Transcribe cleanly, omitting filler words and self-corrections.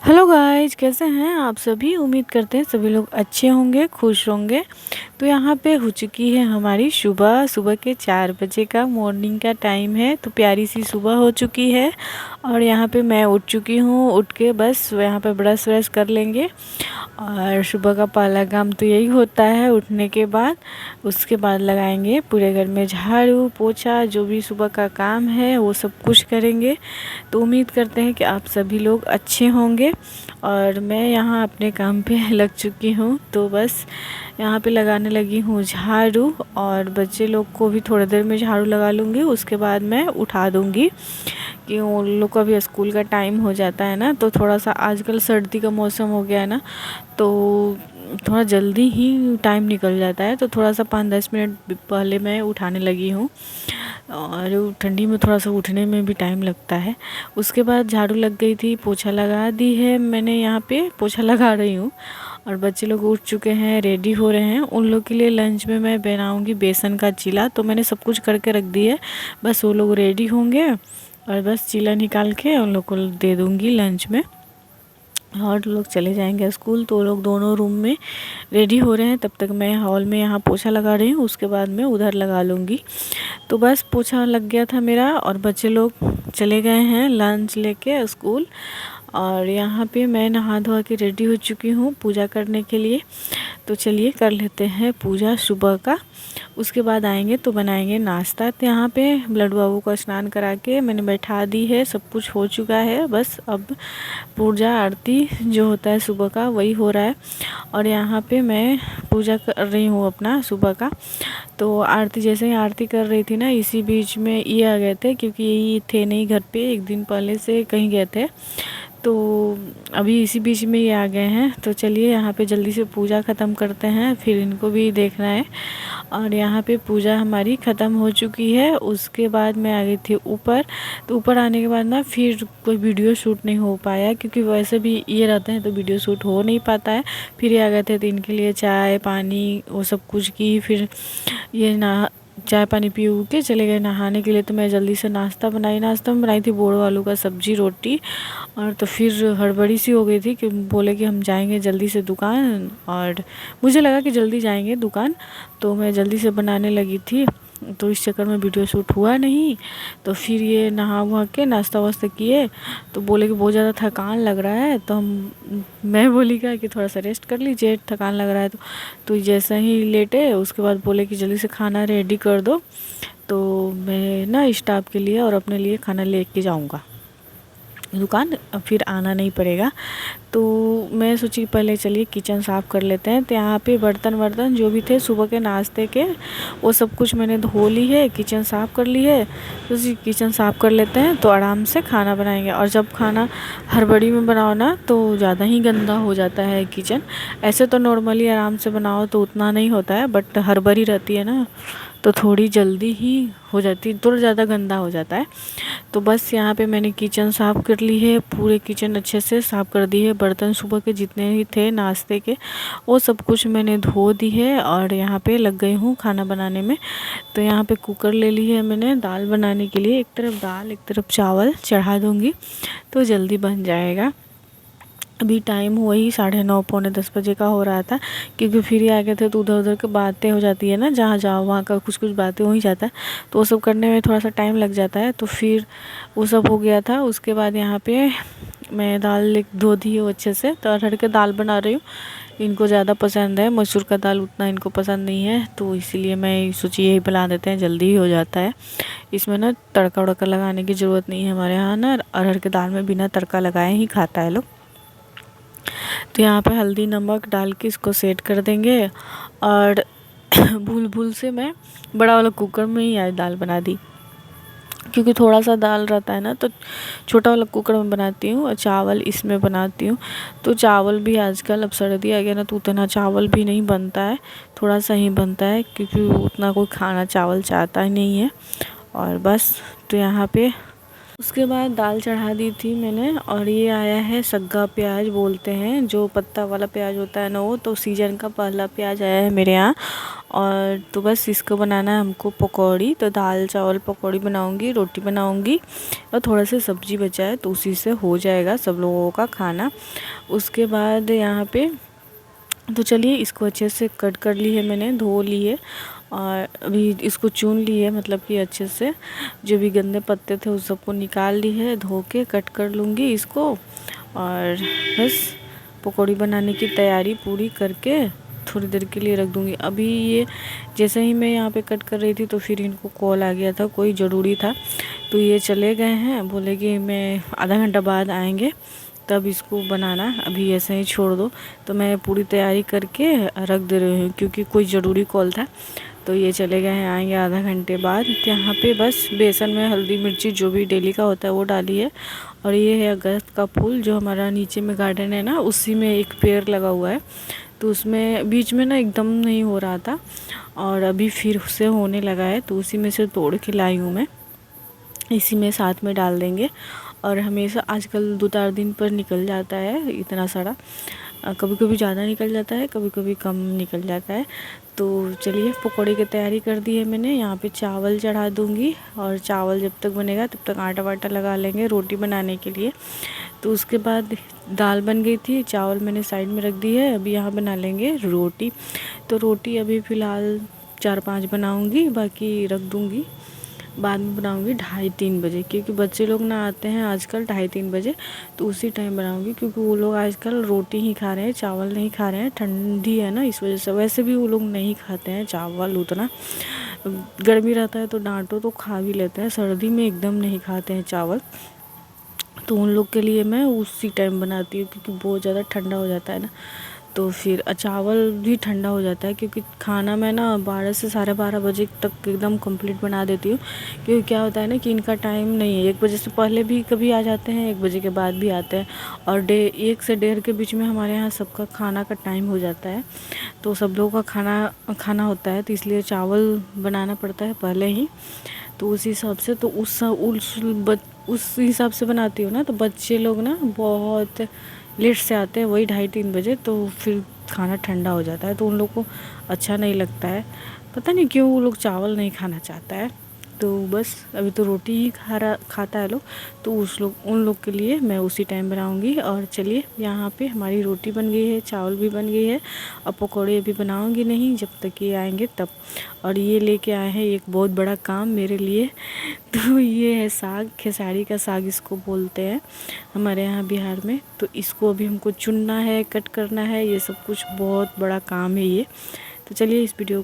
Hello guys, कैसे हैं आप सभी। उम्मीद करते हैं सभी लोग अच्छे होंगे, खुश होंगे। तो यहाँ पे हो चुकी है हमारी सुबह। सुबह के 4 बजे का मॉर्निंग का टाइम है। तो प्यारी सी सुबह हो चुकी है और यहाँ पे मैं उठ चुकी हूँ। उठ के बस यहाँ पे ब्रश व्रश कर लेंगे और सुबह का पहला काम तो यही होता है उठने के बाद। उसके बाद लगाएंगे पूरे घर में झाड़ू पोछा, जो भी सुबह का काम है वो सब कुछ करेंगे। तो उम्मीद करते हैं कि आप सभी लोग अच्छे होंगे। और मैं यहाँ अपने काम पे लग चुकी हूँ। तो बस यहाँ पे लगाने लगी हूँ झाड़ू और बच्चे लोग को भी थोड़ी देर में झाड़ू लगा लूँगी। उसके बाद मैं उठा दूँगी कि उन लोग का भी स्कूल का टाइम हो जाता है ना। तो थोड़ा सा आजकल सर्दी का मौसम हो गया है ना, तो थोड़ा जल्दी ही टाइम निकल जाता है। तो थोड़ा सा 5-10 मिनट पहले मैं उठाने लगी हूँ और ठंडी में थोड़ा सा उठने में भी टाइम लगता है। उसके बाद झाड़ू लग गई थी, पोछा लगा दी है मैंने। यहाँ पे पोछा लगा रही हूँ और बच्चे लोग उठ चुके हैं, रेडी हो रहे हैं। उन लोग के लिए लंच में मैं बनाऊँगी बेसन का चीला। तो मैंने सब कुछ करके रख दी है, बस वो लोग रेडी होंगे और बस चीला निकाल के उन लोग को दे दूँगी लंच में और लोग चले जाएंगे स्कूल। तो लोग दोनों रूम में रेडी हो रहे हैं, तब तक मैं हॉल में यहाँ पोछा लगा रही हूँ। उसके बाद मैं उधर लगा लूँगी। तो बस पोछा लग गया था मेरा और बच्चे लोग चले गए हैं लंच लेके स्कूल। और यहाँ पे मैं नहा धोआ के रेडी हो चुकी हूँ पूजा करने के लिए। तो चलिए कर लेते हैं पूजा सुबह का। उसके बाद आएंगे तो बनाएंगे नाश्ता। तो यहाँ पे ब्लड बाबू को स्नान करा के मैंने बैठा दी है, सब कुछ हो चुका है। बस अब पूजा आरती जो होता है सुबह का वही हो रहा है। और यहाँ पे मैं पूजा कर रही हूँ अपना सुबह का। तो आरती जैसे ही आरती कर रही थी ना, इसी बीच में ये आ गए थे, क्योंकि ये थे नहीं घर पे, एक दिन पहले से कहीं गए थे। तो अभी इसी बीच में ये आ गए हैं। तो चलिए यहाँ पे जल्दी से पूजा ख़त्म करते हैं, फिर इनको भी देखना है। और यहाँ पे पूजा हमारी ख़त्म हो चुकी है। उसके बाद मैं आ गई थी ऊपर। तो ऊपर आने के बाद ना फिर कोई वीडियो शूट नहीं हो पाया, क्योंकि वैसे भी ये रहते हैं तो वीडियो शूट हो नहीं पाता है। फिर ये आ गए थे तो इनके लिए चाय पानी वो सब कुछ की। फिर ये ना चाय पानी पी के चले गए नहाने के लिए। तो मैं जल्दी से नाश्ता बनाई। नाश्ता में बनाई थी बोड़ आलू का सब्जी रोटी। और तो फिर हड़बड़ी सी हो गई थी कि बोले कि हम जाएंगे जल्दी से दुकान, और मुझे लगा कि जल्दी जाएंगे दुकान, तो मैं जल्दी से बनाने लगी थी। तो इस चक्कर में वीडियो शूट हुआ नहीं। तो फिर ये नहा वहा के नाश्ता वास्ता किए तो बोले कि बहुत ज़्यादा थकान लग रहा है। तो मैं बोली क्या कि थोड़ा सा रेस्ट कर लीजिए, थकान लग रहा है। तो जैसे ही लेटे उसके बाद बोले कि जल्दी से खाना रेडी कर दो। तो मैं ना स्टाफ के लिए और अपने लिए खाना लेके जाऊंगा दुकान, फिर आना नहीं पड़ेगा। तो मैं सोची पहले चलिए किचन साफ़ कर लेते हैं। तो यहाँ पे बर्तन वर्तन जो भी थे सुबह के नाश्ते के वो सब कुछ मैंने धो ली है, किचन साफ़ कर ली है। तो किचन साफ़ कर लेते हैं तो आराम से खाना बनाएंगे। और जब खाना हड़बड़ी में बनाओ ना तो ज़्यादा ही गंदा हो जाता है किचन। ऐसे तो नॉर्मली आराम से बनाओ तो उतना नहीं होता है, बट हड़बड़ी रहती है ना तो थोड़ी जल्दी ही हो जाती है, थोड़ा ज़्यादा गंदा हो जाता है। तो बस यहाँ पे मैंने किचन साफ़ कर ली है, पूरे किचन अच्छे से साफ़ कर दी है। बर्तन सुबह के जितने ही थे नाश्ते के वो सब कुछ मैंने धो दी है और यहाँ पे लग गई हूँ खाना बनाने में। तो यहाँ पे कुकर ले ली है मैंने दाल बनाने के लिए। एक तरफ दाल एक तरफ चावल चढ़ा दूँगी तो जल्दी बन जाएगा। अभी टाइम वही 9:30 पौने 10 बजे का हो रहा था, क्योंकि फिर ये आ गए थे तो उधर उधर की बातें हो जाती है ना, जहाँ जाओ वहाँ का कुछ कुछ बातें हो ही जाता है। तो वो सब करने में थोड़ा सा टाइम लग जाता है। तो फिर वो सब हो गया था। उसके बाद यहाँ पे मैं दाल धो दी हूँ अच्छे से। तो अरहर के दाल बना रही हूँ, इनको ज़्यादा पसंद है। मसूर का दाल उतना इनको पसंद नहीं है, तो इसीलिए मैं सोची यही बना देते हैं, जल्दी ही हो जाता है। इसमें ना तड़का वड़का लगाने की ज़रूरत नहीं है। हमारे यहाँ ना अरहर के दाल में बिना तड़का लगाए ही खाता है लोग। तो यहाँ पे हल्दी नमक डाल के इसको सेट कर देंगे। और भूल से मैं बड़ा वाला कुकर में ही आज दाल बना दी, क्योंकि थोड़ा सा दाल रहता है ना, तो छोटा वाला कुकर में बनाती हूँ और चावल इसमें बनाती हूँ। तो चावल भी आजकल अब सर्दी आ गया ना तो उतना चावल भी नहीं बनता है, थोड़ा सा ही बनता है, क्योंकि उतना कोई खाना चावल चाहता ही नहीं है। और बस तो यहाँ पे उसके बाद दाल चढ़ा दी थी मैंने। और ये आया है सग्गा प्याज बोलते हैं, जो पत्ता वाला प्याज होता है ना, वो तो सीजन का पहला प्याज आया है मेरे यहाँ। और तो बस इसको बनाना है हमको पकौड़ी। तो दाल चावल पकौड़ी बनाऊंगी, रोटी बनाऊंगी और थोड़ा सा सब्जी बचा है तो उसी से हो जाएगा सब लोगों का खाना। उसके बाद यहाँ पे तो चलिए इसको अच्छे से कट कर ली है मैंने, धो ली है और अभी इसको चुन ली है, मतलब कि अच्छे से जो भी गंदे पत्ते थे उस सबको निकाल ली है, धो के कट कर लूँगी इसको। और बस पकौड़ी बनाने की तैयारी पूरी करके थोड़ी देर के लिए रख दूँगी। अभी ये जैसे ही मैं यहाँ पे कट कर रही थी तो फिर इनको कॉल आ गया था, कोई ज़रूरी था, तो ये चले गए हैं। बोले कि मैं आधा घंटा बाद आएंगे तब इसको बनाना, अभी ऐसे ही छोड़ दो। तो मैं पूरी तैयारी करके रख दे रही हूँ क्योंकि कोई ज़रूरी कॉल था। तो ये चले गए हैं, आएंगे आधा घंटे बाद। यहाँ पे बस बेसन में हल्दी मिर्ची जो भी डेली का होता है वो डाली है। और ये है अगस्त का फूल, जो हमारा नीचे में गार्डन है ना, उसी में एक पेड़ लगा हुआ है। तो उसमें बीच में ना एकदम नहीं हो रहा था और अभी फिर से होने लगा है, तो उसी में से तोड़ के लाई हूँ मैं। इसी में साथ में डाल देंगे। और हमेशा आजकल 2-4 दिन पर निकल जाता है इतना सारा, कभी कभी ज़्यादा निकल जाता है, कभी कभी कम निकल जाता है। तो चलिए पकौड़े की तैयारी कर दी है मैंने। यहाँ पे चावल चढ़ा दूँगी और चावल जब तक बनेगा तब तक आटा वाटा लगा लेंगे रोटी बनाने के लिए। तो उसके बाद दाल बन गई थी, चावल मैंने साइड में रख दी है, अभी यहाँ बना लेंगे रोटी। तो रोटी अभी फ़िलहाल 4-5 बनाऊँगी, बाकी रख दूँगी, बाद में बनाऊंगी 2:30-3 बजे, क्योंकि बच्चे लोग ना आते हैं आजकल 2:30-3 बजे। तो उसी टाइम बनाऊंगी क्योंकि वो लोग आजकल रोटी ही खा रहे हैं, चावल नहीं खा रहे हैं, ठंडी है ना इस वजह से। वैसे भी वो लोग नहीं खाते हैं चावल उतना, गर्मी रहता है तो डांटो तो खा भी लेते हैं, सर्दी में एकदम नहीं खाते हैं चावल। तो उन लोग के लिए मैं उसी टाइम बनाती हूँ क्योंकि बहुत ज़्यादा ठंडा हो जाता है ना, तो फिर चावल भी ठंडा हो जाता है। क्योंकि खाना मैं ना 12 से 12:30 बजे तक एकदम कंप्लीट बना देती हूँ। क्योंकि क्या होता है ना कि इनका टाइम नहीं है, 1 बजे से पहले भी कभी आ जाते हैं, 1 बजे के बाद भी आते हैं। और 1 से 1:30 के बीच में हमारे यहाँ सबका खाना का टाइम हो जाता है, तो सब लोगों का खाना होता है, तो इसलिए चावल बनाना पड़ता है पहले ही। तो उस हिसाब से तो उस हिसाब से बनाती हूँ ना। तो बच्चे लोग ना बहुत लेट से आते हैं, वही 2:30-3 बजे, तो फिर खाना ठंडा हो जाता है, तो उन लोग को अच्छा नहीं लगता है। पता नहीं क्यों वो लोग चावल नहीं खाना चाहता है। तो बस अभी तो रोटी ही खाता है लोग, तो उन लोग के लिए मैं उसी टाइम बनाऊंगी। और चलिए यहाँ पे हमारी रोटी बन गई है, चावल भी बन गई है, और पकौड़े अभी बनाऊंगी नहीं जब तक ये आएंगे तब। और ये लेके आए हैं एक बहुत बड़ा काम मेरे लिए। तो ये है साग, खेसारी का साग इसको बोलते हैं हमारे यहाँ बिहार में। तो इसको अभी हमको चुनना है, कट करना है, ये सब कुछ बहुत बड़ा काम है ये। तो चलिए इस वीडियो